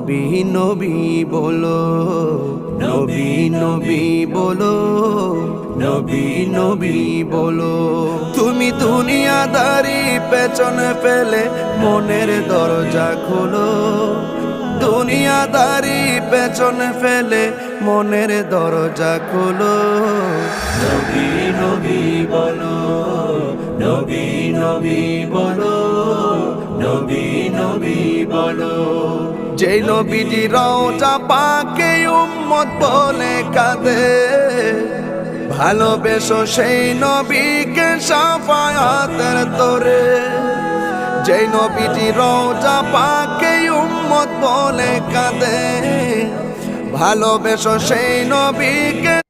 নবী নবী বলো, নবী নবী বলো, নবী নবী বলো। তুমি দুনিয়াদারি পেছনে ফেলে মনের দরজা খোলো, দুনিয়াদারি পেছনে ফেলে মনের দরজা খোলো। নবী নবী বলো, নবী নবী বলো, নবী নবী বলো। যেই নবীজি রওজা পাকে উম্মত বলে কাঁদে, ভালোবেসো সেই নবীকে শাফায়াতের তরে। যেই নবীজি রওজা পাকে উম্মত বলে কাঁদে, ভালোবেসো সেই নবীকে